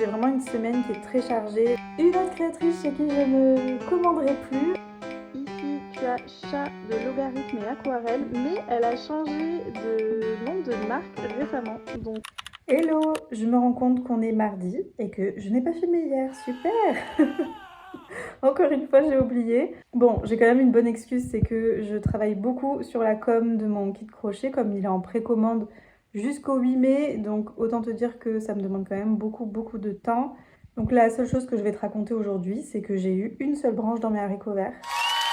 J'ai vraiment une semaine qui est très chargée. Une autre créatrice chez qui je ne commanderai plus. Ici, tu as Chat de Logarithme et Aquarelle, mais elle a changé de nom de marque récemment. Donc, hello, je me rends compte qu'on est mardi et que je n'ai pas filmé hier. Super. Encore une fois, j'ai oublié. Bon, j'ai quand même une bonne excuse, c'est que je travaille beaucoup sur la com de mon kit crochet, comme il est en précommande jusqu'au 8 mai, donc autant te dire que ça me demande quand même beaucoup de temps. Donc la seule chose que je vais te raconter aujourd'hui, c'est que j'ai eu une seule branche dans mes haricots verts.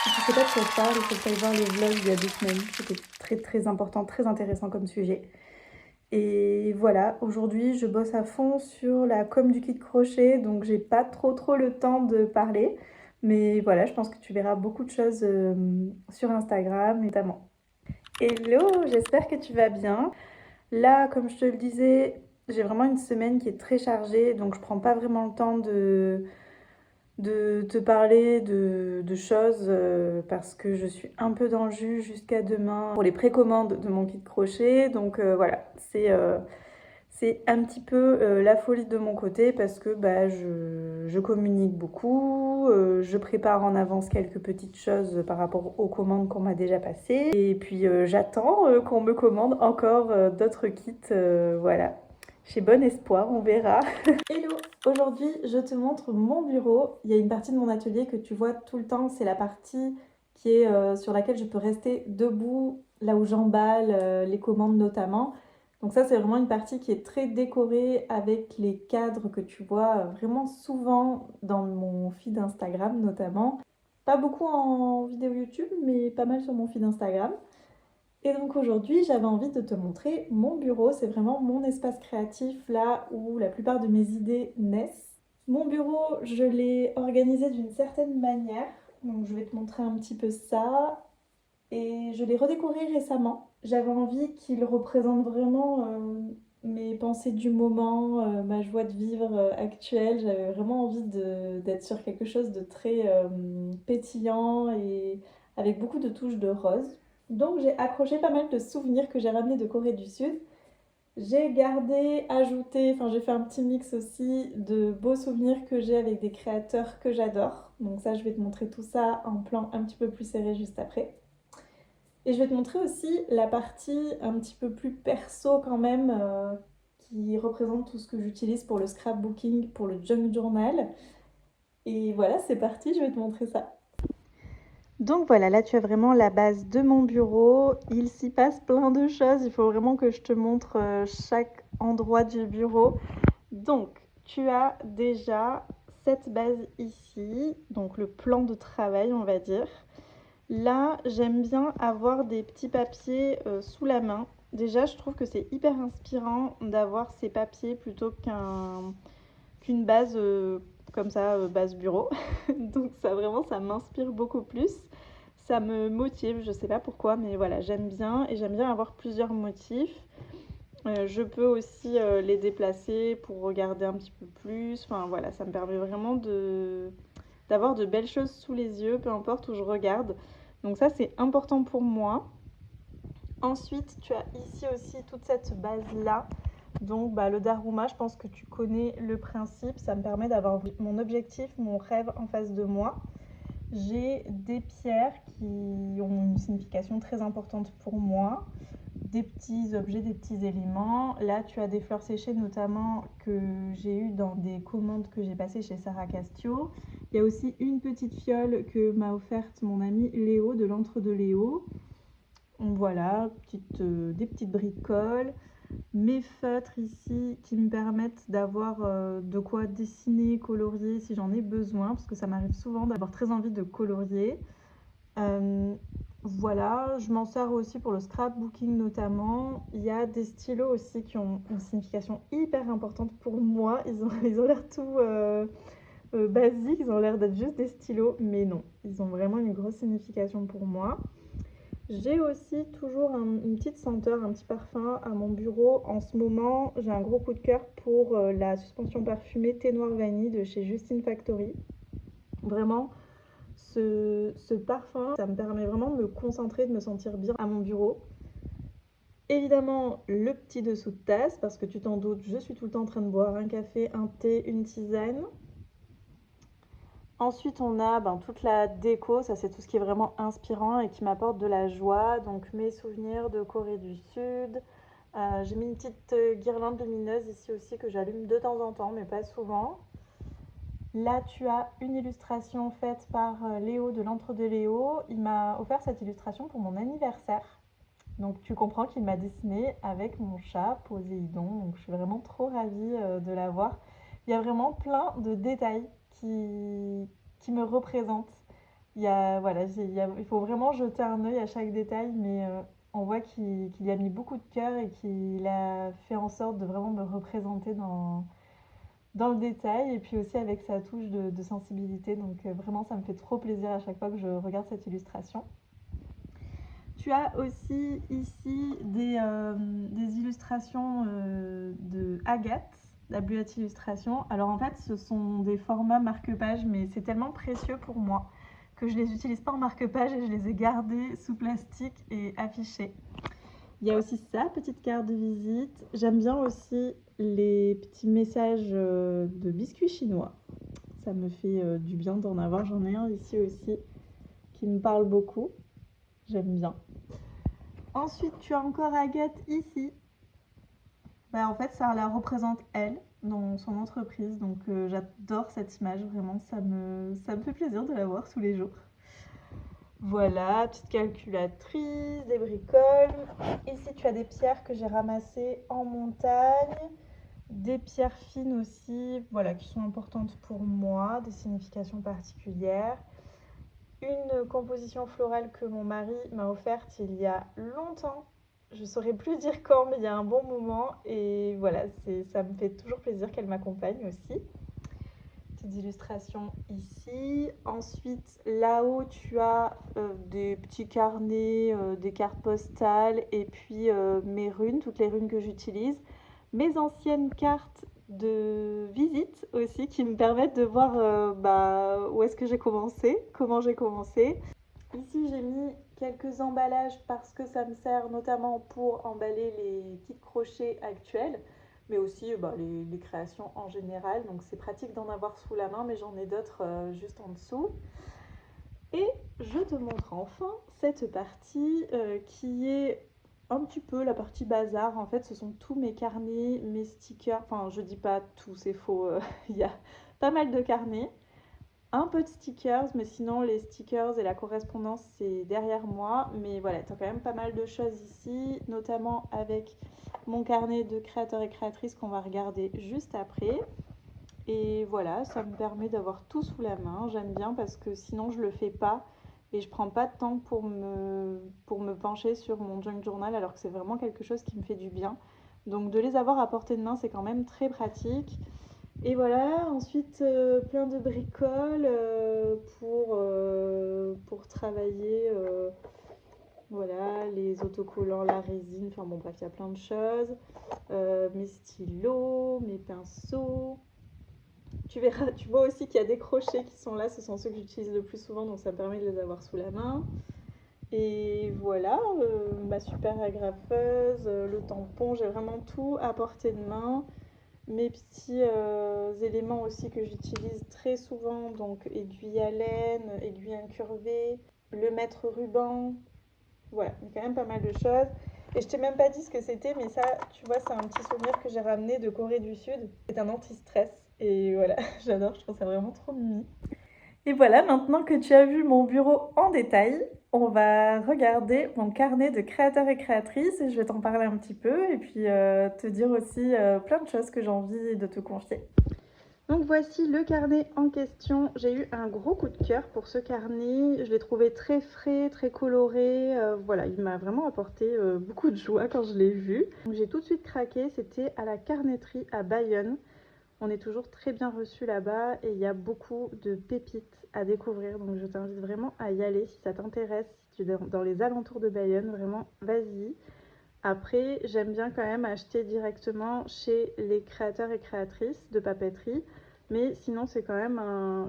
Si tu sais pas de quoi je parle, il faut que tu ailles voir les vlogs il y a 2 semaines. C'était très important, très intéressant comme sujet. Et voilà, aujourd'hui je bosse à fond sur la com du kit crochet, donc j'ai pas trop le temps de parler. Mais voilà, je pense que tu verras beaucoup de choses sur Instagram notamment. Hello, j'espère que tu vas bien. Là, comme je te le disais, j'ai vraiment une semaine qui est très chargée, donc je prends pas vraiment le temps de te parler de choses parce que je suis un peu dans le jus jusqu'à demain pour les précommandes de mon kit crochet. Donc voilà, c'est un petit peu la folie de mon côté parce que bah, je communique beaucoup, je prépare en avance quelques petites choses par rapport aux commandes qu'on m'a déjà passées. Et puis j'attends qu'on me commande encore d'autres kits, voilà. J'ai bon espoir, on verra. Hello, aujourd'hui je te montre mon bureau. Il y a une partie de mon atelier que tu vois tout le temps, c'est la partie qui est sur laquelle je peux rester debout, là où j'emballe les commandes notamment. Donc ça c'est vraiment une partie qui est très décorée avec les cadres que tu vois vraiment souvent dans mon feed Instagram notamment. Pas beaucoup en vidéo YouTube mais pas mal sur mon feed Instagram. Et donc aujourd'hui, j'avais envie de te montrer mon bureau. C'est vraiment mon espace créatif, là où la plupart de mes idées naissent. Mon bureau, je l'ai organisé d'une certaine manière. Donc je vais te montrer un petit peu ça. Et je l'ai redécoré récemment. J'avais envie qu'il représente vraiment mes pensées du moment, ma joie de vivre actuelle. J'avais vraiment envie d'être sur quelque chose de très pétillant et avec beaucoup de touches de rose. Donc j'ai accroché pas mal de souvenirs que j'ai ramenés de Corée du Sud. J'ai gardé, ajouté, enfin j'ai fait un petit mix aussi de beaux souvenirs que j'ai avec des créateurs que j'adore. Donc ça, je vais te montrer tout ça en plan un petit peu plus serré juste après. Et je vais te montrer aussi la partie un petit peu plus perso quand même, qui représente tout ce que j'utilise pour le scrapbooking, pour le junk journal. Et voilà, c'est parti, je vais te montrer ça. Donc voilà, là tu as vraiment la base de mon bureau. Il s'y passe plein de choses. Il faut vraiment que je te montre chaque endroit du bureau. Donc tu as déjà cette base ici, donc le plan de travail on va dire. Là, j'aime bien avoir des petits papiers sous la main. Déjà, je trouve que c'est hyper inspirant d'avoir ces papiers plutôt qu'une base comme ça, base bureau. Donc ça vraiment, ça m'inspire beaucoup plus. Ça me motive, je sais pas pourquoi, mais voilà, j'aime bien et j'aime bien avoir plusieurs motifs. Je peux aussi les déplacer pour regarder un petit peu plus. Enfin voilà, ça me permet vraiment d'avoir de belles choses sous les yeux, peu importe où je regarde. Donc ça, c'est important pour moi. Ensuite, tu as ici aussi toute cette base-là. Donc le Daruma, je pense que tu connais le principe. Ça me permet d'avoir mon objectif, mon rêve en face de moi. J'ai des pierres qui ont une signification très importante pour moi. Des petits objets, des petits éléments. Là, tu as des fleurs séchées notamment que j'ai eues dans des commandes que j'ai passées chez Sarah Castio. Il y a aussi une petite fiole que m'a offerte mon ami Léo de l'Entre de Léo. Voilà, des petites bricoles. Mes feutres ici qui me permettent d'avoir de quoi dessiner, colorier si j'en ai besoin, parce que ça m'arrive souvent d'avoir très envie de colorier. Voilà, je m'en sers aussi pour le scrapbooking notamment. Il y a des stylos aussi qui ont une signification hyper importante pour moi. Ils ont l'air tout basiques, ils ont l'air d'être juste des stylos, mais non, ils ont vraiment une grosse signification pour moi. J'ai aussi toujours une petite senteur, un petit parfum à mon bureau. En ce moment, j'ai un gros coup de cœur pour la suspension parfumée thé noir vanille de chez Justine Factory. Vraiment, ce parfum, ça me permet vraiment de me concentrer, de me sentir bien à mon bureau. Évidemment, le petit dessous de tasse, parce que tu t'en doutes, je suis tout le temps en train de boire un café, un thé, une tisane. Ensuite, on a toute la déco, ça c'est tout ce qui est vraiment inspirant et qui m'apporte de la joie. Donc mes souvenirs de Corée du Sud. J'ai mis une petite guirlande lumineuse ici aussi que j'allume de temps en temps, mais pas souvent. Là, tu as une illustration faite par Léo de l'Entre-deux Léo. Il m'a offert cette illustration pour mon anniversaire. Donc tu comprends qu'il m'a dessiné avec mon chat Poséidon. Donc je suis vraiment trop ravie de l'avoir. Il y a vraiment plein de détails qui me représentent. Il faut vraiment jeter un œil à chaque détail, mais on voit qu'il y a mis beaucoup de cœur et qu'il a fait en sorte de vraiment me représenter dans le détail et puis aussi avec sa touche de sensibilité. Donc vraiment, ça me fait trop plaisir à chaque fois que je regarde cette illustration. Tu as aussi ici des illustrations de Agathe, la Bluette Illustration. Alors en fait, ce sont des formats marque-page, mais c'est tellement précieux pour moi que je les utilise pas en marque-page et je les ai gardés sous plastique et affichés. Il y a aussi ça, petite carte de visite. J'aime bien aussi les petits messages de biscuits chinois. Ça me fait du bien d'en avoir. J'en ai un ici aussi qui me parle beaucoup. J'aime bien. Ensuite, tu as encore Agathe ici. En fait, ça la représente elle dans son entreprise. Donc, j'adore cette image. Vraiment, ça me fait plaisir de la voir tous les jours. Voilà, petite calculatrice, des bricoles. Ici, tu as des pierres que j'ai ramassées en montagne. Des pierres fines aussi, voilà, qui sont importantes pour moi, des significations particulières. Une composition florale que mon mari m'a offerte il y a longtemps. Je ne saurais plus dire quand, mais il y a un bon moment. Et voilà, ça me fait toujours plaisir qu'elle m'accompagne aussi. Petites illustrations ici. Ensuite, là-haut, tu as des petits carnets, des cartes postales et puis mes runes, toutes les runes que j'utilise. Mes anciennes cartes de visite aussi qui me permettent de voir où est-ce que j'ai commencé, comment j'ai commencé. Ici, j'ai mis quelques emballages parce que ça me sert notamment pour emballer les kits crochets actuels, mais aussi les créations en général. Donc c'est pratique d'en avoir sous la main, mais j'en ai d'autres juste en dessous. Et je te montre enfin cette partie qui est un petit peu la partie bazar. En fait, ce sont tous mes carnets, mes stickers. Enfin, je dis pas tout, c'est faux. Il y a pas mal de carnets. Un peu de stickers, mais sinon les stickers et la correspondance c'est derrière moi. Mais voilà, tu as quand même pas mal de choses ici, notamment avec mon carnet de créateurs et créatrices qu'on va regarder juste après. Et voilà, ça me permet d'avoir tout sous la main. J'aime bien parce que sinon je le fais pas et je prends pas de temps pour me pencher sur mon junk journal alors que c'est vraiment quelque chose qui me fait du bien. Donc de les avoir à portée de main, c'est quand même très pratique. Et voilà, ensuite plein de bricoles pour travailler, voilà, les autocollants, la résine, enfin bon bref, il y a plein de choses. Mes stylos, mes pinceaux. Tu verras, tu vois aussi qu'il y a des crochets qui sont là, ce sont ceux que j'utilise le plus souvent, donc ça me permet de les avoir sous la main. Et voilà, ma super agrafeuse, le tampon, j'ai vraiment tout à portée de main. Mes petits éléments aussi que j'utilise très souvent, donc aiguille à laine, aiguille incurvée, le mètre ruban, voilà, il y a quand même pas mal de choses. Et je t'ai même pas dit ce que c'était, mais ça, tu vois, c'est un petit souvenir que j'ai ramené de Corée du Sud. C'est un anti-stress, et voilà, j'adore, je trouve ça vraiment trop mimi. Et voilà, maintenant que tu as vu mon bureau en détail, on va regarder mon carnet de créateurs et créatrices et je vais t'en parler un petit peu et puis te dire aussi plein de choses que j'ai envie de te confier. Donc voici le carnet en question. J'ai eu un gros coup de cœur pour ce carnet. Je l'ai trouvé très frais, très coloré. Voilà, il m'a vraiment apporté beaucoup de joie quand je l'ai vu. Donc j'ai tout de suite craqué. C'était à la Carnetterie à Bayonne. On est toujours très bien reçus là-bas et il y a beaucoup de pépites à découvrir. Donc je t'invite vraiment à y aller si ça t'intéresse. Si tu es dans les alentours de Bayonne, vraiment, vas-y. Après, j'aime bien quand même acheter directement chez les créateurs et créatrices de papeterie. Mais sinon, c'est quand même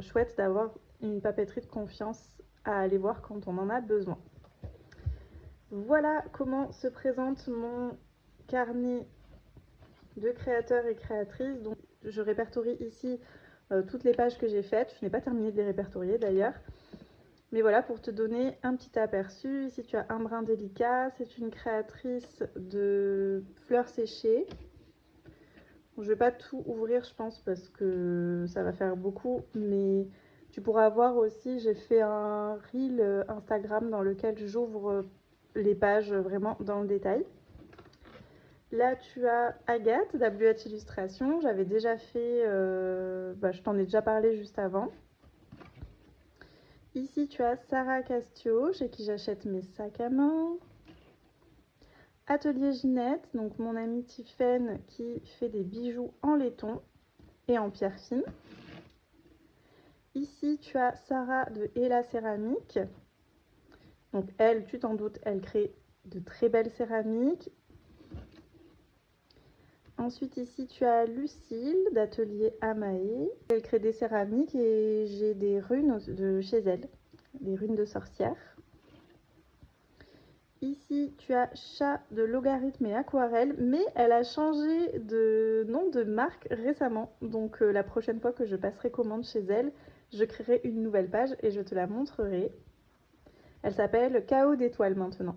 chouette d'avoir une papeterie de confiance à aller voir quand on en a besoin. Voilà comment se présente mon carnet de créateurs et créatrices. Donc, je répertorie ici toutes les pages que j'ai faites. Je n'ai pas terminé de les répertorier d'ailleurs. Mais voilà, pour te donner un petit aperçu, ici tu as Un brin délicat, c'est une créatrice de fleurs séchées. Je ne vais pas tout ouvrir, je pense, parce que ça va faire beaucoup, mais tu pourras voir aussi, j'ai fait un reel Instagram dans lequel j'ouvre les pages vraiment dans le détail. Là, tu as Agathe d'WH Illustration. J'avais déjà fait, je t'en ai déjà parlé juste avant. Ici, tu as Sarah Castio, chez qui j'achète mes sacs à main. Atelier Ginette, donc mon amie Tiffaine qui fait des bijoux en laiton et en pierre fine. Ici, tu as Sarah de Ella Céramique. Donc elle, tu t'en doutes, elle crée de très belles céramiques. Ensuite, ici, tu as Lucille d'Atelier Amae. Elle crée des céramiques et j'ai des runes de chez elle, des runes de sorcière. Ici, tu as Chat de Logarithme et Aquarelle, mais elle a changé de nom de marque récemment. Donc la prochaine fois que je passerai commande chez elle, je créerai une nouvelle page et je te la montrerai. Elle s'appelle Chaos d'étoiles maintenant.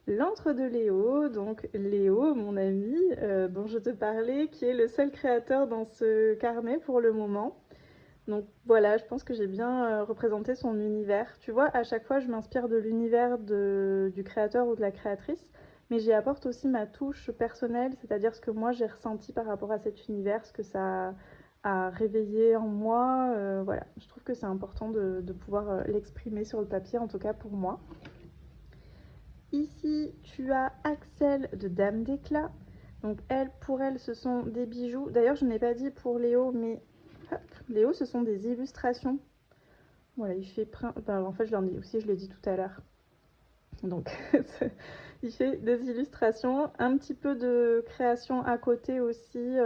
L'antre de Léo, donc Léo, mon ami, dont je te parlais, qui est le seul créateur dans ce carnet pour le moment. Donc voilà, je pense que j'ai bien représenté son univers. Tu vois, à chaque fois, je m'inspire de l'univers du créateur ou de la créatrice, mais j'y apporte aussi ma touche personnelle, c'est-à-dire ce que moi j'ai ressenti par rapport à cet univers, ce que ça a réveillé en moi. Voilà, je trouve que c'est important de pouvoir l'exprimer sur le papier, en tout cas pour moi. Ici, tu as Axel de Dame d'éclat. Donc elle, pour elle, ce sont des bijoux. D'ailleurs, je n'ai pas dit pour Léo, mais hop, Léo, ce sont des illustrations. Voilà, il fait en fait, je l'en ai aussi, je l'ai dit tout à l'heure. Donc, il fait des illustrations, un petit peu de création à côté aussi,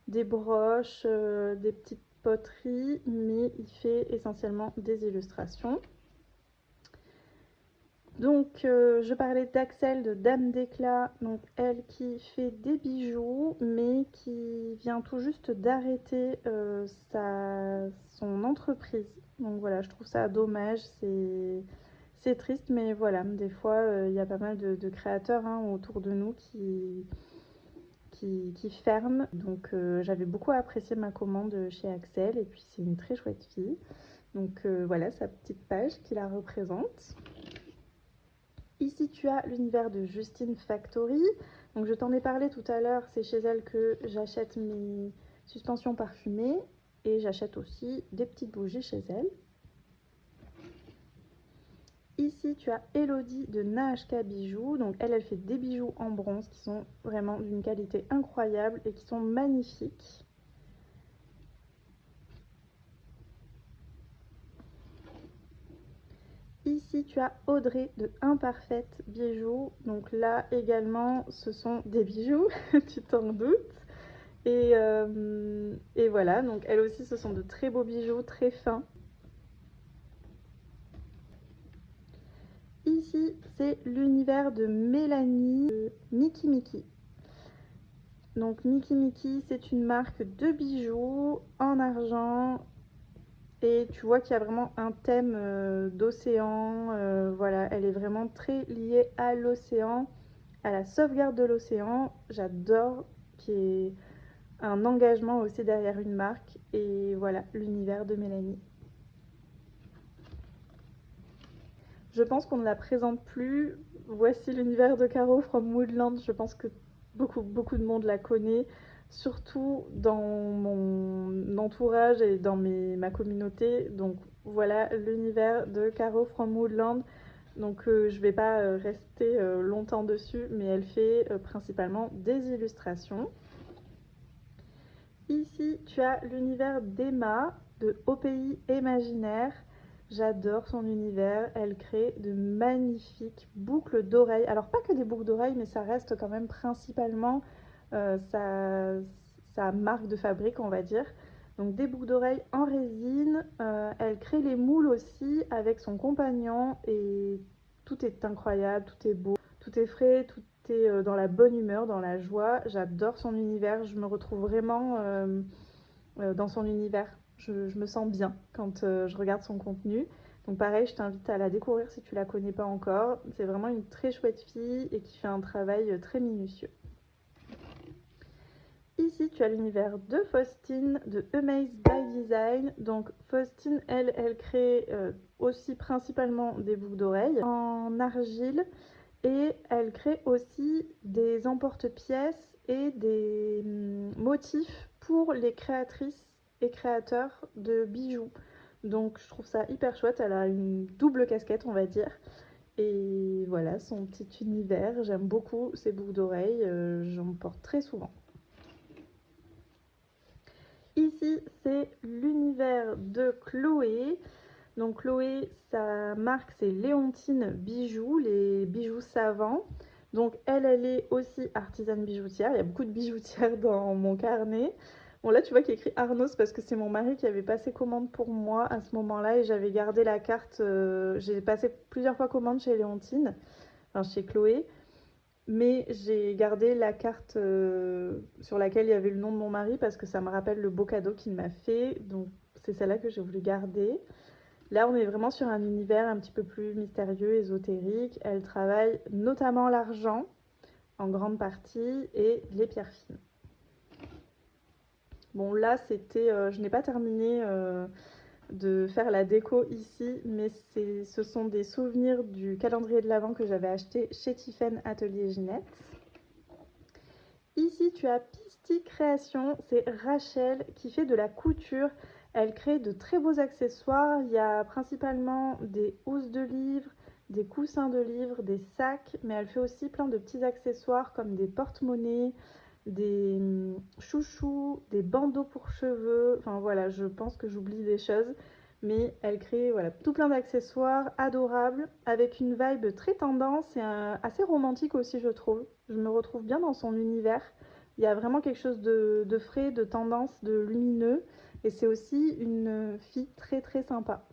des broches, des petites poteries, mais il fait essentiellement des illustrations. Donc, je parlais d'Axel de Dame d'éclat, donc elle qui fait des bijoux, mais qui vient tout juste d'arrêter son entreprise. Donc voilà, je trouve ça dommage, c'est triste, mais voilà, des fois, il y a pas mal de créateurs autour de nous qui ferment. Donc j'avais beaucoup apprécié ma commande chez Axel, et puis c'est une très chouette fille. Donc voilà sa petite page qui la représente. Ici, tu as l'univers de Justine Factory. Donc, je t'en ai parlé tout à l'heure, c'est chez elle que j'achète mes suspensions parfumées et j'achète aussi des petites bougies chez elle. Ici, tu as Elodie de NHK Bijoux. Donc, elle fait des bijoux en bronze qui sont vraiment d'une qualité incroyable et qui sont magnifiques. Ici, tu as Audrey de Imparfaite Bijoux. Donc là également, ce sont des bijoux, tu t'en doutes. Et voilà, donc elles aussi, ce sont de très beaux bijoux, très fins. Ici, c'est l'univers de Mélanie de Miki Miki. Donc Miki Miki, c'est une marque de bijoux en argent. Et tu vois qu'il y a vraiment un thème d'océan. Voilà, elle est vraiment très liée à l'océan, à la sauvegarde de l'océan. J'adore qu'il y ait un engagement aussi derrière une marque. Et voilà, l'univers de Mélanie. Je pense qu'on ne la présente plus. Voici l'univers de Caro from Woodland. Je pense que beaucoup de monde la connaît, surtout dans mon entourage et dans ma communauté. Donc voilà l'univers de Caro from Woodland. Donc je vais pas rester longtemps dessus, mais elle fait principalement des illustrations. Ici, tu as l'univers d'Emma de Au Pays Imaginaire. J'adore son univers, elle crée de magnifiques boucles d'oreilles. Alors pas que des boucles d'oreilles, mais ça reste quand même principalement sa marque de fabrique, on va dire. Donc des boucles d'oreilles en résine. Elle crée les moules aussi avec son compagnon et tout est incroyable, tout est beau, tout est frais, tout est dans la bonne humeur, dans la joie. J'adore son univers, je me retrouve vraiment dans son univers. Je me sens bien quand je regarde son contenu. Donc pareil, je t'invite à la découvrir si tu la connais pas encore. C'est vraiment une très chouette fille et qui fait un travail très minutieux. Ici, tu as l'univers de Faustine, de Amazed by Design. Donc Faustine, elle crée aussi principalement des boucles d'oreilles en argile et elle crée aussi des emporte-pièces et des motifs pour les créatrices et créateurs de bijoux. Donc je trouve ça hyper chouette, elle a une double casquette on va dire. Et voilà son petit univers, j'aime beaucoup ses boucles d'oreilles, j'en porte très souvent. Ici c'est l'univers de Chloé. Donc Chloé, sa marque c'est Léontine Bijoux, les bijoux savants. Donc elle est aussi artisane bijoutière. Il y a beaucoup de bijoutières dans mon carnet. Bon là tu vois qu'il y a écrit Arnaud parce que c'est mon mari qui avait passé commande pour moi à ce moment-là et j'avais gardé la carte. J'ai passé plusieurs fois commande chez Léontine, enfin chez Chloé. Mais j'ai gardé la carte sur laquelle il y avait le nom de mon mari parce que ça me rappelle le beau cadeau qu'il m'a fait. Donc c'est celle-là que j'ai voulu garder. Là, on est vraiment sur un univers un petit peu plus mystérieux, ésotérique. Elle travaille notamment l'argent, en grande partie, et les pierres fines. Bon, là, je n'ai pas terminé de faire la déco ici, mais ce sont des souvenirs du calendrier de l'Avent que j'avais acheté chez Tiffen Atelier Ginette. Ici, tu as Pisti Création, c'est Rachel qui fait de la couture. Elle crée de très beaux accessoires. Il y a principalement des housses de livres, des coussins de livres, des sacs, mais elle fait aussi plein de petits accessoires comme des porte-monnaies, des chouchous, des bandeaux pour cheveux. Enfin voilà, je pense que j'oublie des choses, mais elle crée voilà, tout plein d'accessoires adorables avec une vibe très tendance et assez romantique aussi, je trouve. Je me retrouve bien dans son univers. Il y a vraiment quelque chose de frais, de tendance, de lumineux. Et c'est aussi une fille très très sympa.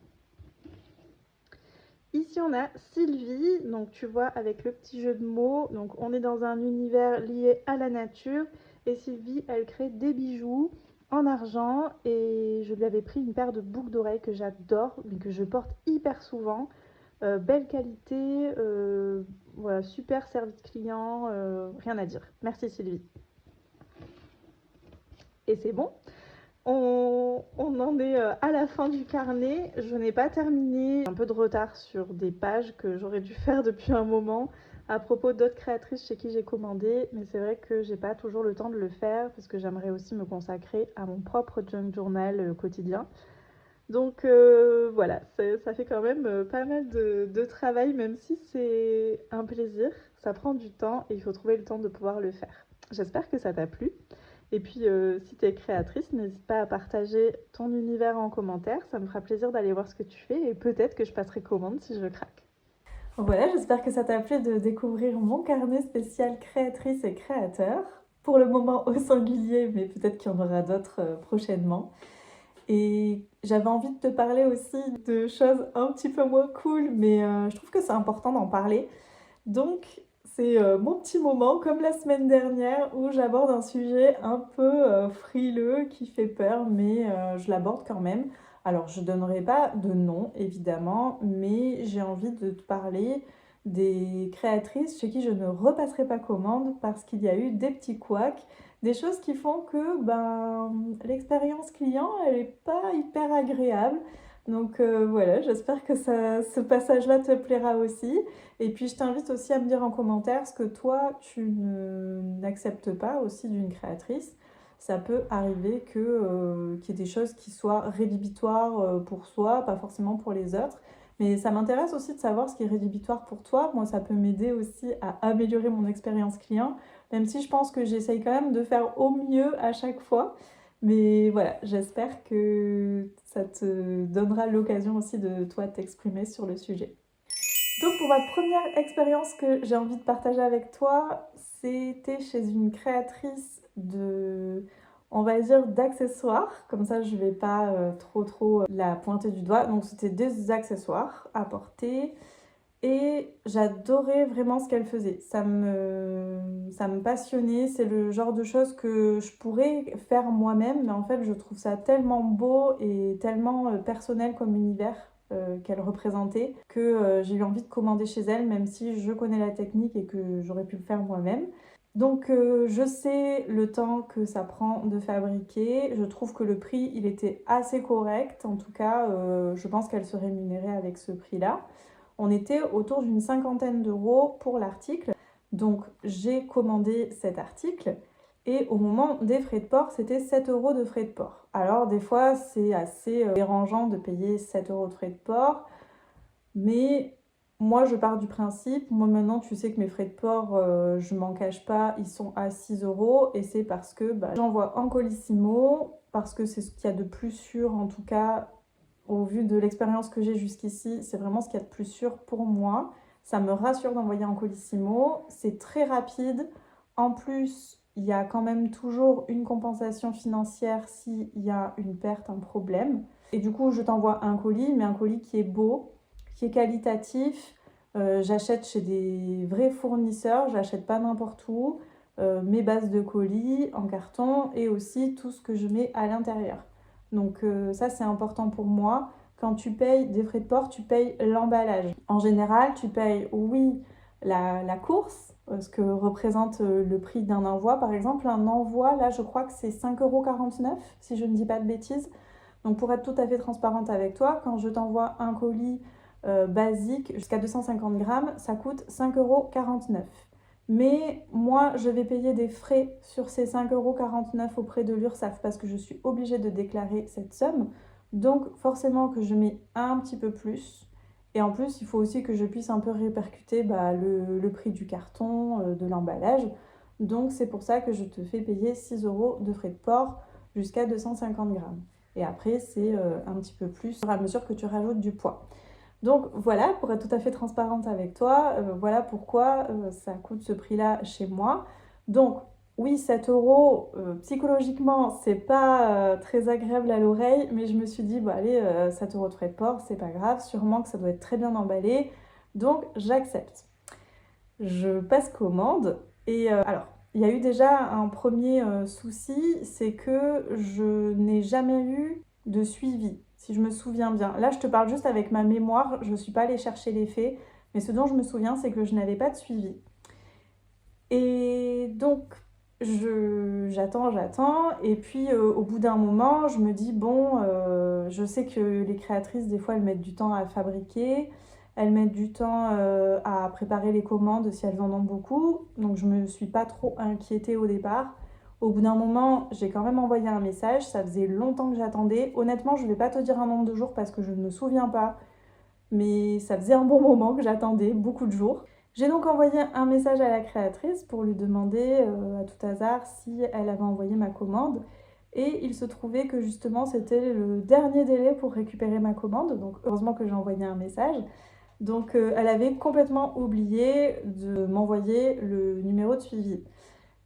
Ici on a Sylvie, donc tu vois avec le petit jeu de mots, donc on est dans un univers lié à la nature et Sylvie elle crée des bijoux en argent et je lui avais pris une paire de boucles d'oreilles que j'adore mais que je porte hyper souvent. Belle qualité, voilà, super service client, rien à dire. Merci Sylvie. Et c'est bon. On en est à la fin du carnet. Je n'ai pas terminé. Un peu de retard sur des pages que j'aurais dû faire depuis un moment à propos d'autres créatrices chez qui j'ai commandé. Mais c'est vrai que j'ai pas toujours le temps de le faire parce que j'aimerais aussi me consacrer à mon propre junk journal quotidien. Donc voilà, ça fait quand même pas mal de travail, même si c'est un plaisir. Ça prend du temps et il faut trouver le temps de pouvoir le faire. J'espère que ça t'a plu. Et puis, si tu es créatrice, n'hésite pas à partager ton univers en commentaire. Ça me fera plaisir d'aller voir ce que tu fais et peut-être que je passerai commande si je craque. Voilà, j'espère que ça t'a plu de découvrir mon carnet spécial créatrice et créateur. Pour le moment au singulier, mais peut-être qu'il y en aura d'autres prochainement. Et j'avais envie de te parler aussi de choses un petit peu moins cool, mais je trouve que c'est important d'en parler. Donc, c'est mon petit moment, comme la semaine dernière, où j'aborde un sujet un peu frileux, qui fait peur, mais je l'aborde quand même. Alors, je ne donnerai pas de nom, évidemment, mais j'ai envie de te parler des créatrices chez qui je ne repasserai pas commande parce qu'il y a eu des petits couacs, des choses qui font que l'expérience client, elle n'est pas hyper agréable. Donc voilà, j'espère que ce passage-là te plaira aussi. Et puis je t'invite aussi à me dire en commentaire ce que toi tu n'acceptes pas aussi d'une créatrice. Ça peut arriver qu'il y ait des choses qui soient rédhibitoires pour soi, pas forcément pour les autres. Mais ça m'intéresse aussi de savoir ce qui est rédhibitoire pour toi. Moi, ça peut m'aider aussi à améliorer mon expérience client, même si je pense que j'essaye quand même de faire au mieux à chaque fois. Mais voilà, j'espère que ça te donnera l'occasion aussi de toi t'exprimer sur le sujet. Donc pour ma première expérience que j'ai envie de partager avec toi, c'était chez une créatrice on va dire, d'accessoires. Comme ça, je vais pas trop la pointer du doigt. Donc c'était des accessoires à porter. Et j'adorais vraiment ce qu'elle faisait. Ça me passionnait, c'est le genre de choses que je pourrais faire moi-même, mais en fait je trouve ça tellement beau et tellement personnel comme univers qu'elle représentait que j'ai eu envie de commander chez elle, même si je connais la technique et que j'aurais pu le faire moi-même. Donc je sais le temps que ça prend de fabriquer, je trouve que le prix il était assez correct, en tout cas je pense qu'elle se rémunérait avec ce prix-là. On était autour d'une cinquantaine d'euros pour l'article. Donc j'ai commandé cet article et au moment des frais de port, c'était 7 euros de frais de port. Alors des fois, c'est assez dérangeant de payer 7 euros de frais de port, mais moi je pars du principe, moi maintenant tu sais que mes frais de port, je m'en cache pas, ils sont à 6 euros et c'est parce que j'envoie en Colissimo, parce que c'est ce qu'il y a de plus sûr en tout cas au vu de l'expérience que j'ai jusqu'ici, c'est vraiment ce qu'il y a de plus sûr pour moi. Ça me rassure d'envoyer en Colissimo. C'est très rapide. En plus, il y a quand même toujours une compensation financière s'il y a une perte, un problème. Et du coup, je t'envoie un colis, mais un colis qui est beau, qui est qualitatif. J'achète chez des vrais fournisseurs, j'achète pas n'importe où. Mes bases de colis en carton et aussi tout ce que je mets à l'intérieur. Donc ça, c'est important pour moi. Quand tu payes des frais de port, tu payes l'emballage. En général, tu payes, oui, la course, ce que représente le prix d'un envoi. Par exemple, un envoi, là, je crois que c'est 5,49 € si je ne dis pas de bêtises. Donc pour être tout à fait transparente avec toi, quand je t'envoie un colis basique jusqu'à 250 grammes, ça coûte 5,49 €. Mais moi, je vais payer des frais sur ces 5,49 € auprès de l'URSSAF parce que je suis obligée de déclarer cette somme. Donc forcément que je mets un petit peu plus. Et en plus, il faut aussi que je puisse un peu répercuter le prix du carton, de l'emballage. Donc c'est pour ça que je te fais payer 6 euros de frais de port jusqu'à 250 grammes. Et après, c'est un petit peu plus à mesure que tu rajoutes du poids. Donc voilà, pour être tout à fait transparente avec toi, voilà pourquoi ça coûte ce prix-là chez moi. Donc oui, 7 euros, psychologiquement, c'est pas très agréable à l'oreille, mais je me suis dit, bah allez, 7 euros de frais de port, c'est pas grave, sûrement que ça doit être très bien emballé, donc j'accepte. Je passe commande et alors, il y a eu déjà un premier souci, c'est que je n'ai jamais eu de suivi, si je me souviens bien. Là, je te parle juste avec ma mémoire, je ne suis pas allée chercher les faits, mais ce dont je me souviens, c'est que je n'avais pas de suivi. Et donc, j'attends, et puis au bout d'un moment, je me dis, bon, je sais que les créatrices, des fois, elles mettent du temps à fabriquer, elles mettent du temps à préparer les commandes si elles en ont beaucoup, donc je me suis pas trop inquiétée au départ. Au bout d'un moment, j'ai quand même envoyé un message, ça faisait longtemps que j'attendais. Honnêtement, je vais pas te dire un nombre de jours parce que je ne me souviens pas, mais ça faisait un bon moment que j'attendais, beaucoup de jours. J'ai donc envoyé un message à la créatrice pour lui demander à tout hasard si elle avait envoyé ma commande. Et il se trouvait que justement c'était le dernier délai pour récupérer ma commande. Donc heureusement que j'ai envoyé un message. Donc elle avait complètement oublié de m'envoyer le numéro de suivi.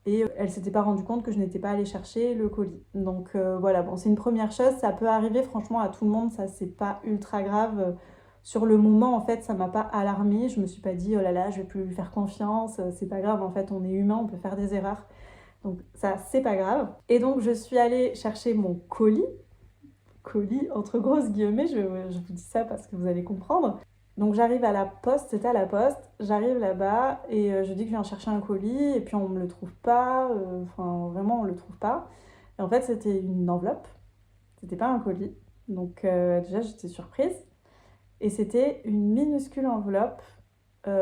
Et elle s'était pas rendue compte que je n'étais pas allée chercher le colis. Donc voilà, bon, c'est une première chose, ça peut arriver franchement à tout le monde, ça c'est pas ultra grave. Sur le moment, en fait, ça m'a pas alarmée. Je me suis pas dit, oh là là, je vais plus lui faire confiance. C'est pas grave, en fait, on est humain, on peut faire des erreurs. Donc ça, c'est pas grave. Et donc, je suis allée chercher mon colis. Colis, entre grosses guillemets, je vous dis ça parce que vous allez comprendre. Donc j'arrive à la poste, c'était à la poste, j'arrive là-bas et je dis que je viens chercher un colis et puis on me le trouve pas, enfin vraiment on le trouve pas. Et en fait c'était une enveloppe, c'était pas un colis. Donc déjà j'étais surprise. Et c'était une minuscule enveloppe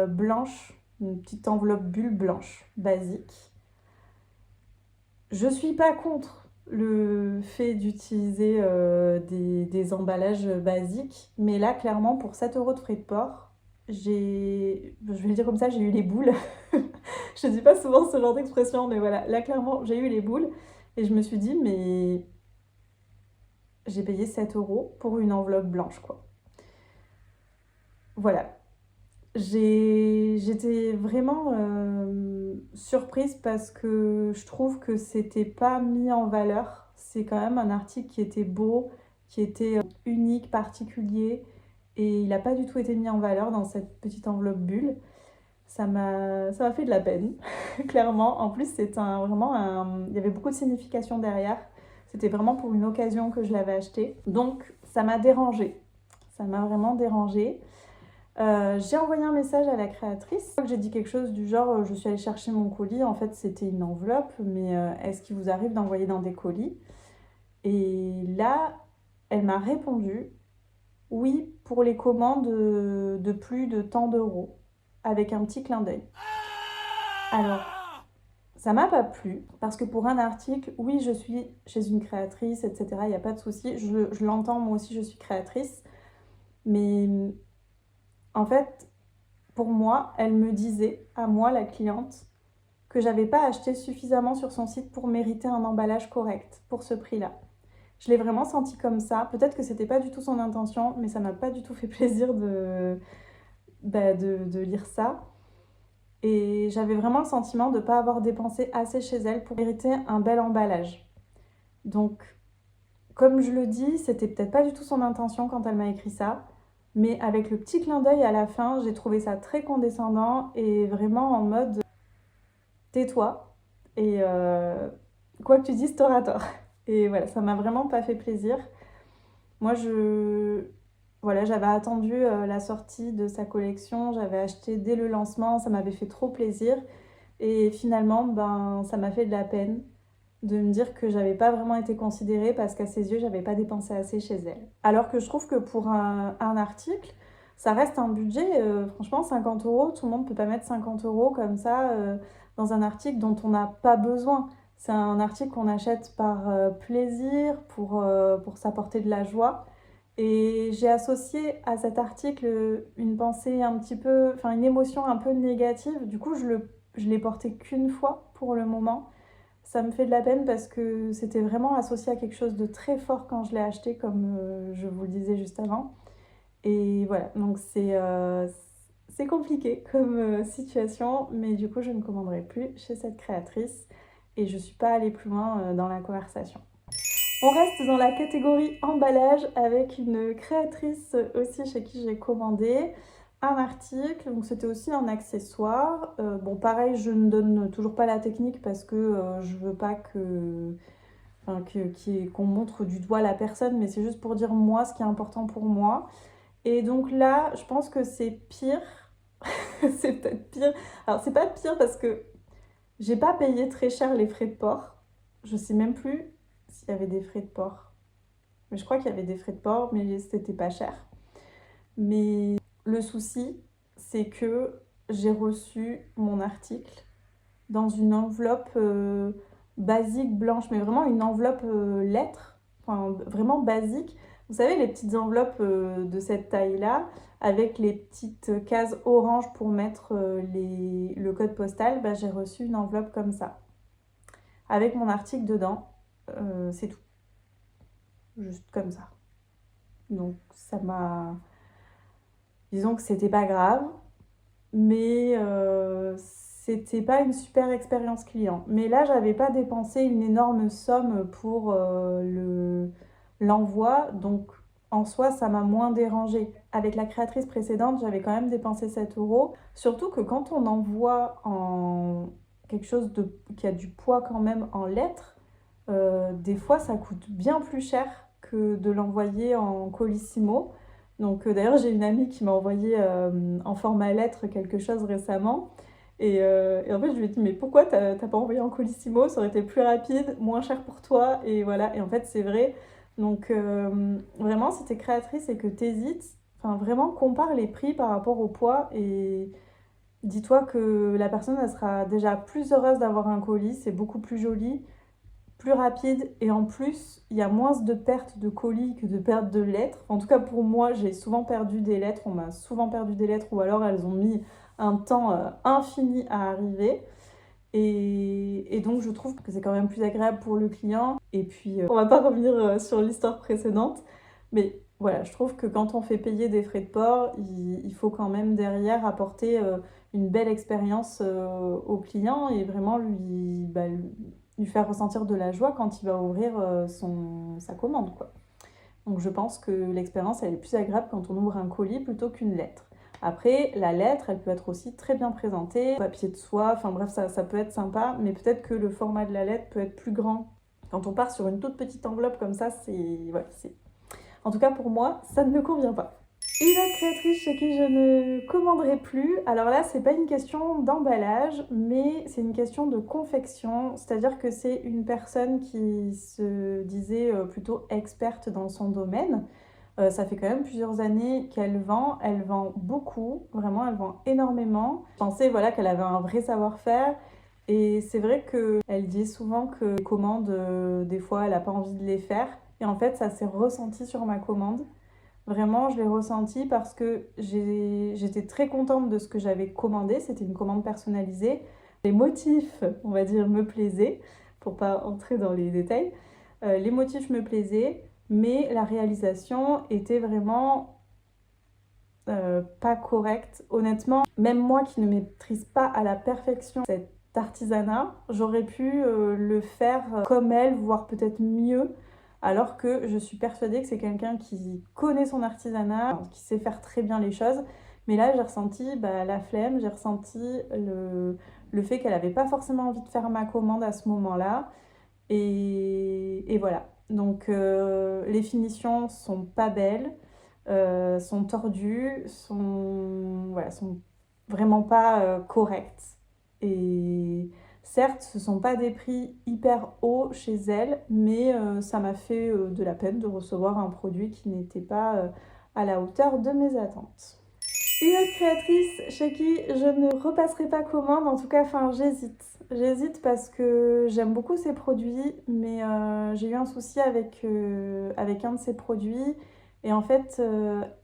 blanche, une petite enveloppe bulle blanche, basique. Je suis pas contre le fait d'utiliser des emballages basiques, mais là, clairement, pour 7 euros de frais de port, je vais le dire comme ça, j'ai eu les boules. Je dis pas souvent ce genre d'expression, mais voilà, là, clairement, j'ai eu les boules. Et je me suis dit, mais j'ai payé 7 euros pour une enveloppe blanche, quoi. Voilà, j'étais vraiment surprise parce que je trouve que c'était pas mis en valeur. C'est quand même un article qui était beau, qui était unique, particulier. et il n'a pas du tout été mis en valeur dans cette petite enveloppe bulle. Ça m'a fait de la peine, clairement. En plus, il y avait beaucoup de signification derrière. C'était vraiment pour une occasion que je l'avais acheté. Donc, ça m'a dérangée. Ça m'a vraiment dérangée. J'ai envoyé un message à la créatrice. J'ai dit quelque chose du genre je suis allée chercher mon colis. En fait, c'était une enveloppe, mais est-ce qu'il vous arrive d'envoyer dans des colis? Et là, elle m'a répondu oui, pour les commandes de plus de tant d'euros, avec un petit clin d'œil. Alors, ça m'a pas plu, parce que pour un article, oui, je suis chez une créatrice, etc., il n'y a pas de souci. Je l'entends, moi aussi, je suis créatrice. Mais en fait, pour moi, elle me disait, à moi, la cliente, que j'avais pas acheté suffisamment sur son site pour mériter un emballage correct pour ce prix-là. Je l'ai vraiment senti comme ça. Peut-être que c'était pas du tout son intention, mais ça m'a pas du tout fait plaisir de lire ça. Et j'avais vraiment le sentiment de ne pas avoir dépensé assez chez elle pour mériter un bel emballage. Donc, comme je le dis, c'était peut-être pas du tout son intention quand elle m'a écrit ça, mais avec le petit clin d'œil à la fin, j'ai trouvé ça très condescendant et vraiment en mode tais-toi et quoi que tu dises, t'auras tort. Et voilà, ça m'a vraiment pas fait plaisir. Moi, j'avais attendu la sortie de sa collection, j'avais acheté dès le lancement, ça m'avait fait trop plaisir. Et finalement, ça m'a fait de la peine de me dire que j'avais pas vraiment été considérée parce qu'à ses yeux, j'avais pas dépensé assez chez elle. Alors que je trouve que pour un article, ça reste un budget, franchement, 50 euros, tout le monde peut pas mettre 50 euros comme ça dans un article dont on n'a pas besoin. C'est un article qu'on achète par plaisir, pour s'apporter de la joie. Et j'ai associé à cet article une pensée une émotion un peu négative. Du coup, je l'ai porté qu'une fois pour le moment. Ça me fait de la peine parce que c'était vraiment associé à quelque chose de très fort quand je l'ai acheté, comme je vous le disais juste avant. Et voilà, donc c'est compliqué comme situation, mais du coup, je ne commanderai plus chez cette créatrice et je ne suis pas allée plus loin dans la conversation. On reste dans la catégorie emballage avec une créatrice aussi chez qui j'ai commandé un article. Donc c'était aussi un accessoire. Bon, pareil, je ne donne toujours pas la technique parce que je veux pas qu'on montre du doigt la personne, mais c'est juste pour dire moi ce qui est important pour moi. Et donc là, je pense que c'est pire. C'est peut-être pire. Alors c'est pas pire parce que j'ai pas payé très cher les frais de port. Je sais même plus s'il y avait des frais de port. Mais je crois qu'il y avait des frais de port, mais c'était pas cher. Mais le souci, c'est que j'ai reçu mon article dans une enveloppe basique blanche, mais vraiment une enveloppe lettre, enfin vraiment basique. Vous savez, les petites enveloppes de cette taille-là, avec les petites cases orange pour mettre le code postal, j'ai reçu une enveloppe comme ça, avec mon article dedans. C'est tout. Juste comme ça. Donc ça m'a... Disons que c'était pas grave, mais c'était pas une super expérience client. Mais là, j'avais pas dépensé une énorme somme pour l'envoi, donc en soi, ça m'a moins dérangée. Avec la créatrice précédente, j'avais quand même dépensé 7 euros. Surtout que quand on envoie en quelque chose qui a du poids quand même en lettres, des fois, ça coûte bien plus cher que de l'envoyer en colissimo. Donc d'ailleurs, j'ai une amie qui m'a envoyé en format lettre quelque chose récemment. Et en fait, je lui ai dit, mais pourquoi t'as pas envoyé en colissimo? Ça aurait été plus rapide, moins cher pour toi. Et voilà, et en fait, c'est vrai. Donc vraiment, si t'es créatrice et que t'hésites, enfin vraiment, compare les prix par rapport au poids et dis-toi que la personne, elle sera déjà plus heureuse d'avoir un colis, c'est beaucoup plus joli, plus rapide et en plus, il y a moins de pertes de colis que de pertes de lettres. En tout cas, pour moi, j'ai souvent perdu des lettres, on m'a souvent perdu des lettres ou alors elles ont mis un temps infini à arriver. Et donc, je trouve que c'est quand même plus agréable pour le client. Et puis, on va pas revenir sur l'histoire précédente, mais voilà, je trouve que quand on fait payer des frais de port, il faut quand même derrière apporter une belle expérience au client et vraiment lui faire ressentir de la joie quand il va ouvrir sa commande, quoi. Donc je pense que l'expérience elle est plus agréable quand on ouvre un colis plutôt qu'une lettre. Après, la lettre, elle peut être aussi très bien présentée, papier de soie, enfin bref, ça peut être sympa, mais peut-être que le format de la lettre peut être plus grand. Quand on part sur une toute petite enveloppe comme ça, c'est... En tout cas, pour moi, ça ne me convient pas. Une autre créatrice chez qui je ne commanderai plus, alors là, c'est pas une question d'emballage, mais c'est une question de confection, c'est-à-dire que c'est une personne qui se disait plutôt experte dans son domaine. Ça fait quand même plusieurs années qu'elle vend beaucoup, vraiment, elle vend énormément. Je pensais voilà, qu'elle avait un vrai savoir-faire. Et c'est vrai qu'elle dit souvent que les commandes, des fois, elle n'a pas envie de les faire. Et en fait, ça s'est ressenti sur ma commande. Vraiment, je l'ai ressenti parce que j'étais très contente de ce que j'avais commandé. C'était une commande personnalisée. Les motifs, on va dire, me plaisaient, pour pas entrer dans les détails. Les motifs me plaisaient, mais la réalisation était vraiment pas correcte. Honnêtement, même moi qui ne maîtrise pas à la perfection cet artisanat, j'aurais pu le faire comme elle, voire peut-être mieux, alors que je suis persuadée que c'est quelqu'un qui connaît son artisanat, qui sait faire très bien les choses. Mais là, j'ai ressenti la flemme, j'ai ressenti le fait qu'elle n'avait pas forcément envie de faire ma commande à ce moment-là. Et voilà. Donc les finitions sont pas belles, sont tordues, sont vraiment pas correctes. Et certes, ce sont pas des prix hyper hauts chez elle, mais ça m'a fait de la peine de recevoir un produit qui n'était pas à la hauteur de mes attentes. Une autre créatrice chez qui je ne repasserai pas commande, en tout cas, enfin, j'hésite. J'hésite parce que j'aime beaucoup ses produits, mais j'ai eu un souci avec un de ses produits. Et en fait,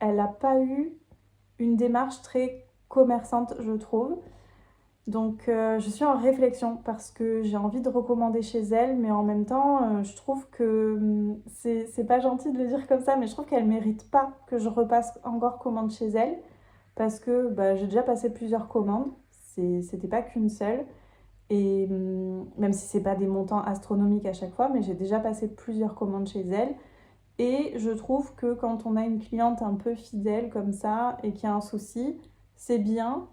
elle n'a pas eu une démarche très commerçante, je trouve. Donc, je suis en réflexion parce que j'ai envie de recommander chez elle, mais en même temps, je trouve que c'est pas gentil de le dire comme ça, mais je trouve qu'elle mérite pas que je repasse encore commande chez elle parce que j'ai déjà passé plusieurs commandes, c'était pas qu'une seule. Et même si c'est pas des montants astronomiques à chaque fois, mais j'ai déjà passé plusieurs commandes chez elle. Et je trouve que quand on a une cliente un peu fidèle comme ça et qu'il y a un souci, c'est bien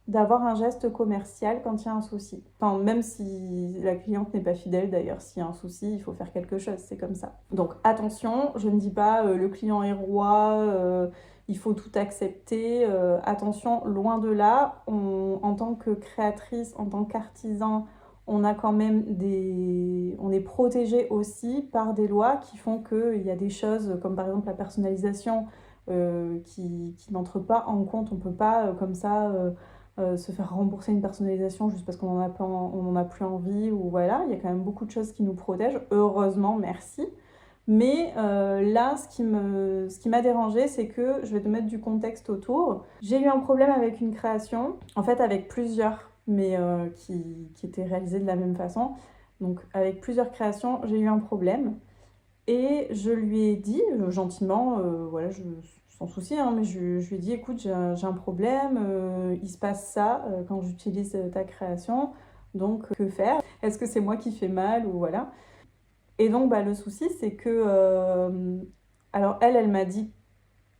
d'avoir un geste commercial quand il y a un souci. Enfin, même si la cliente n'est pas fidèle, d'ailleurs, s'il y a un souci, il faut faire quelque chose, c'est comme ça. Donc attention, je ne dis pas le client est roi, il faut tout accepter. Attention, loin de là, en tant que créatrice, en tant qu'artisan, on a quand même on est protégé aussi par des lois qui font qu'il y a des choses comme par exemple la personnalisation qui n'entre pas en compte. On ne peut pas comme ça se faire rembourser une personnalisation juste parce qu'on en a plus envie ou voilà. Il y a quand même beaucoup de choses qui nous protègent. Heureusement, merci. Mais là, ce qui m'a dérangée, c'est que je vais te mettre du contexte autour. J'ai eu un problème avec une création, en fait avec plusieurs, mais qui étaient réalisées de la même façon. Donc avec plusieurs créations, j'ai eu un problème. Et je lui ai dit gentiment, voilà, sans souci, hein, mais je lui ai dit, écoute, j'ai un problème, il se passe ça quand j'utilise ta création, donc que faire? Est-ce que c'est moi qui fais mal ou voilà? Et donc, le souci, c'est que. Alors, elle m'a dit.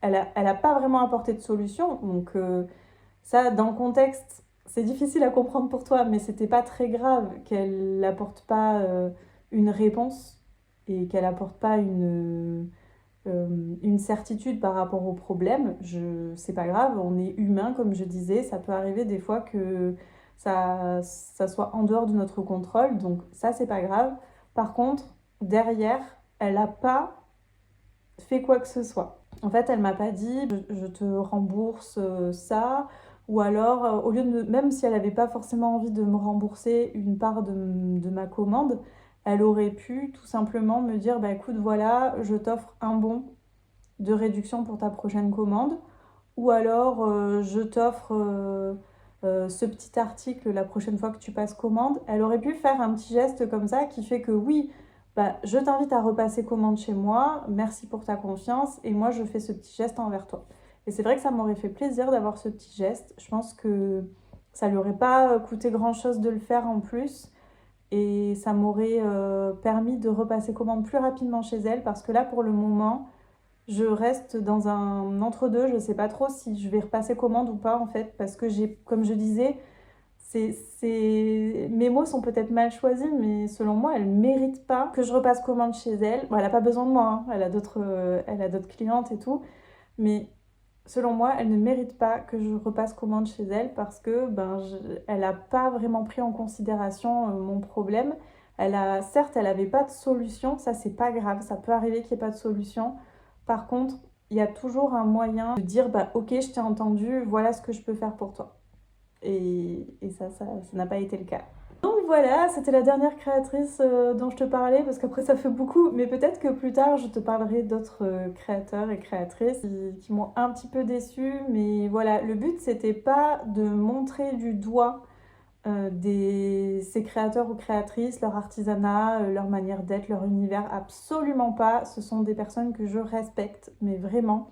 Elle a pas vraiment apporté de solution. Donc, ça, dans le contexte, c'est difficile à comprendre pour toi, mais c'était pas très grave qu'elle n'apporte pas une réponse et qu'elle apporte pas une certitude par rapport au problème. C'est pas grave, on est humain, comme je disais. Ça peut arriver des fois que ça soit en dehors de notre contrôle. Donc, ça, c'est pas grave. Par contre, derrière, elle n'a pas fait quoi que ce soit. En fait, elle m'a pas dit je te rembourse ça, ou alors au lieu de même si elle n'avait pas forcément envie de me rembourser une part de ma commande, elle aurait pu tout simplement me dire écoute voilà, je t'offre un bon de réduction pour ta prochaine commande, ou alors je t'offre ce petit article la prochaine fois que tu passes commande. Elle aurait pu faire un petit geste comme ça qui fait que oui, je t'invite à repasser commande chez moi, merci pour ta confiance, et moi je fais ce petit geste envers toi. Et c'est vrai que ça m'aurait fait plaisir d'avoir ce petit geste. Je pense que ça lui aurait pas coûté grand chose de le faire en plus, et ça m'aurait permis de repasser commande plus rapidement chez elle, parce que là pour le moment, je reste dans un entre-deux. Je sais pas trop si je vais repasser commande ou pas en fait, parce que comme je disais, mes mots sont peut-être mal choisis, mais selon moi, elle mérite pas que je repasse commande chez elle. Bon, elle a pas besoin de moi, hein. Elle a d'autres clientes et tout, mais selon moi, elle ne mérite pas que je repasse commande chez elle parce que elle n'a pas vraiment pris en considération mon problème. Certes, elle n'avait pas de solution, ça c'est pas grave, ça peut arriver qu'il n'y ait pas de solution. Par contre, il y a toujours un moyen de dire ok, je t'ai entendu, voilà ce que je peux faire pour toi. Et ça n'a pas été le cas. Donc voilà, c'était la dernière créatrice dont je te parlais, parce qu'après ça fait beaucoup, mais peut-être que plus tard je te parlerai d'autres créateurs et créatrices qui m'ont un petit peu déçue, mais voilà, le but c'était pas de montrer du doigt ces créateurs ou créatrices, leur artisanat, leur manière d'être, leur univers, absolument pas. Ce sont des personnes que je respecte, mais vraiment.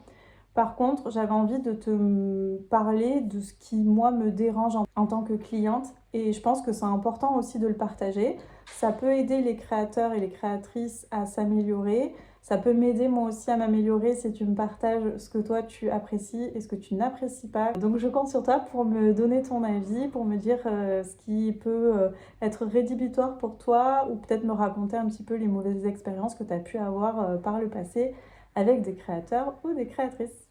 Par contre, j'avais envie de te parler de ce qui, moi, me dérange en tant que cliente. Et je pense que c'est important aussi de le partager. Ça peut aider les créateurs et les créatrices à s'améliorer. Ça peut m'aider moi aussi à m'améliorer si tu me partages ce que toi tu apprécies et ce que tu n'apprécies pas. Donc je compte sur toi pour me donner ton avis, pour me dire ce qui peut être rédhibitoire pour toi ou peut-être me raconter un petit peu les mauvaises expériences que tu as pu avoir par le passé avec des créateurs ou des créatrices.